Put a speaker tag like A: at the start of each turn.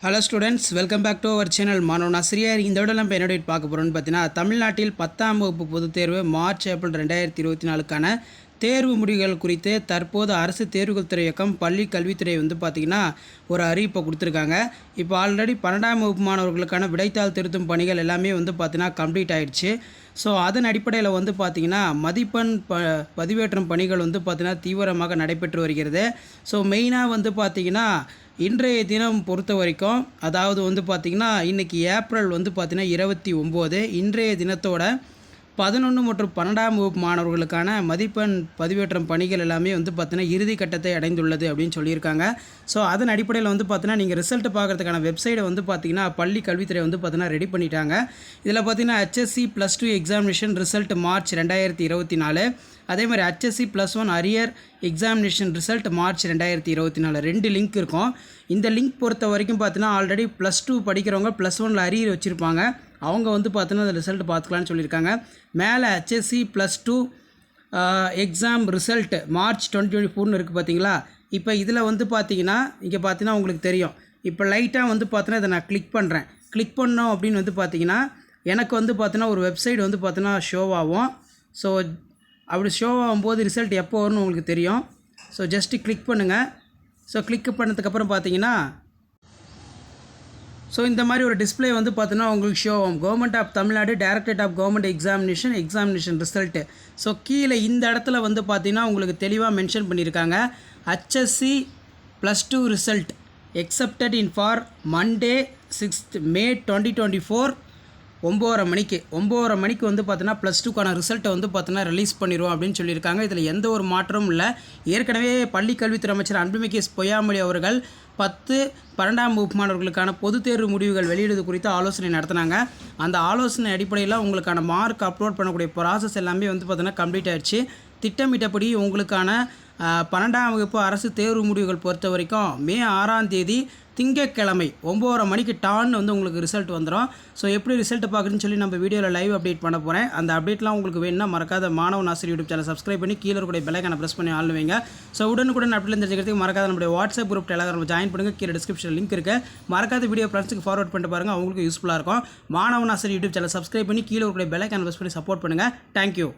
A: Hello students, welcome back to our channel. மாணவன் ஆசிரியர். இந்த விட நம்ம என்னோட பார்க்க போகிறோம்னு பார்த்தீங்கன்னா, தமிழ்நாட்டில் 10ஆம் வகுப்பு பொதுத் தேர்வு மார்ச் ஏப்ரல் 2024க்கான தேர்வு முடிவுகள் குறித்து தற்போது அரசு தேர்வுகள் துறை இயக்கம் பள்ளி கல்வித்துறை பார்த்திங்கன்னா ஒரு அறிவிப்பை கொடுத்துருக்காங்க. இப்போ ஆல்ரெடி 12ஆம் வகுப்பு மாணவர்களுக்கான விடைத்தாள் திருத்தும் பணிகள் எல்லாமே பார்த்திங்கன்னா கம்ப்ளீட் ஆகிடுச்சு. ஸோ அதன் அடிப்படையில் பார்த்திங்கன்னா மதிப்பெண் பதிவேற்றும் பணிகள் பார்த்திங்கன்னா தீவிரமாக நடைபெற்று வருகிறது. ஸோ மெயினாக பார்த்திங்கன்னா இன்றைய தினம் பொறுத்த வரைக்கும், அதாவது பார்த்திங்கன்னா இன்றைக்கி ஏப்ரல் பார்த்திங்கன்னா 29, இன்றைய தினத்தோட 11 மற்றும் 12ஆம் வகுப்பு மாணவர்களுக்கான மதிப்பெண் பதிவேற்றம் பணிகள் எல்லாமே பார்த்திங்கன்னா இறுதி கட்டத்தை அடைந்துள்ளது அப்படின்னு சொல்லியிருக்காங்க. ஸோ அதன் அடிப்படையில் பார்த்திங்கன்னா நீங்கள் ரிசல்ட் பார்க்குறதுக்கான வெப்சைட்டை பார்த்திங்கன்னா பள்ளி கல்வித்துறை பார்த்திங்கன்னா ரெடி பண்ணிட்டாங்க. இதில் பார்த்திங்கன்னா HSC +2 எக்ஸாமினேஷன் ரிசல்ட் மார்ச் 2024, அதே மாதிரி HSC +1 arrear examination result March 2024 2 link இருக்கும். இந்த லிங்க் பொறுத்த வரைக்கும் பார்த்தீங்கன்னா ஆல்ரெடி +2 படிக்கிறவங்க +1 அரியர் வச்சுருப்பாங்க. அவங்க பார்த்தீங்கன்னா அந்த ரிசல்ட் பார்த்துக்கலான்னு சொல்லியிருக்காங்க. மேலே HSC +2 எக்ஸாம் ரிசல்ட் மார்ச் 2024 இருக்குது பார்த்தீங்களா. இப்போ இதில் பார்த்தீங்கன்னா இங்கே பார்த்தீங்கன்னா உங்களுக்கு தெரியும். இப்போ லைட்டாக பார்த்தீங்கன்னா இதை நான் கிளிக் பண்ணுறேன். கிளிக் பண்ணோம் அப்படின்னு பார்த்தீங்கன்னா எனக்கு பார்த்தீங்கன்னா ஒரு வெப்சைட் பார்த்தீங்கன்னா ஷோ ஆகும். ஸோ அப்படி ஷோ ஆகும்போது ரிசல்ட் எப்போ வரும்னு உங்களுக்கு தெரியும். ஸோ ஜஸ்ட்டு கிளிக் பண்ணுங்கள். ஸோ கிளிக் பண்ணதுக்கப்புறம் பார்த்தீங்கன்னா ஸோ இந்த மாதிரி ஒரு டிஸ்பிளே பார்த்தீங்கன்னா உங்களுக்கு ஷோ ஆகும். Government of Tamil Nadu directorate of government examination result. So கீழே இந்த இடத்துல பார்த்தீங்கன்னா உங்களுக்கு தெளிவாக மென்ஷன் பண்ணியிருக்காங்க. HSC +2 result exempted in for Monday 6th May 2024 9:30 மணிக்கு பார்த்தீங்கன்னா +2க்கான ரிசல்ட்டை பார்த்தீங்கன்னா ரிலீஸ் பண்ணிடுவோம் அப்படின்னு சொல்லியிருக்காங்க. இதில் எந்த ஒரு மாற்றமும் இல்லை. ஏற்கனவே பள்ளி கல்வித்துறை அமைச்சர் அன்புமிகு பொய்யாமொழி அவர்கள் 10, 12ஆம் வகுப்பு மாணவர்களுக்கான பொதுத் தேர்வு முடிவுகள் வெளியிடுவது குறித்து ஆலோசனை நடத்தினாங்க. அந்த ஆலோசனை அடிப்படையில் உங்களுக்கான மார்க் அப்லோட் பண்ணக்கூடிய ப்ராசஸ் எல்லாமே பார்த்தீங்கன்னா கம்ப்ளீட் ஆகிடுச்சு. திட்டமிட்டபடி உங்களுக்கான 12ஆம் வகுப்பு அரசு தேர்வு முடிவுகள் பொறுத்த வரைக்கும் மே 6ஆம் தேதி திங்கட்கிழமை 9:30 மணிக்கு டான்னு உங்களுக்கு ரிசல்ட் வந்துடும். ஸோ எப்படி ரிசல்ட் பார்க்குறதுன்னு சொல்லி நம்ம வீடியோவில் லைவ் அப்டேட் பண்ண போகிறேன். அந்த அப்டேட்லாம் உங்களுக்கு வேணும்னா மறக்காத மாணவன் ஆசிரியர் யூடியூப் சேனல் சப்ஸ்கிரைப் பண்ணி கீழே கூட பெல்லைக்கான ப்ரெஸ் பண்ணி ஆள் வைங்க. ஸோ உடனுக்குடன் அப்டேட் தெரிஞ்சுக்கிறதுக்கு மறக்காத நம்மளுடைய வாட்ஸ்அப் குரூப் டெலகிராம் ஜாயின் பண்ணுங்கள். கீழே டிஸ்கிரிப்ஷன் லிங்க் இருக்குது. மறக்காத வீடியோ ஃப்ரெண்ட்ஸுக்கு ஃபார்வர்ட் பண்ணிட்டு பாருங்கள், அவங்களுக்கு யூஸ்ஃபுல்லாக இருக்கும். மாணவன் ஆசிரியர் யூடியூப் சேனல் சப்ஸ்கிரைப் பண்ணி கீழே கூட பெல்லைக்கான ப்ரெஸ் பண்ணி சப்போர்ட் பண்ணுங்கள். தேங்க்யூ.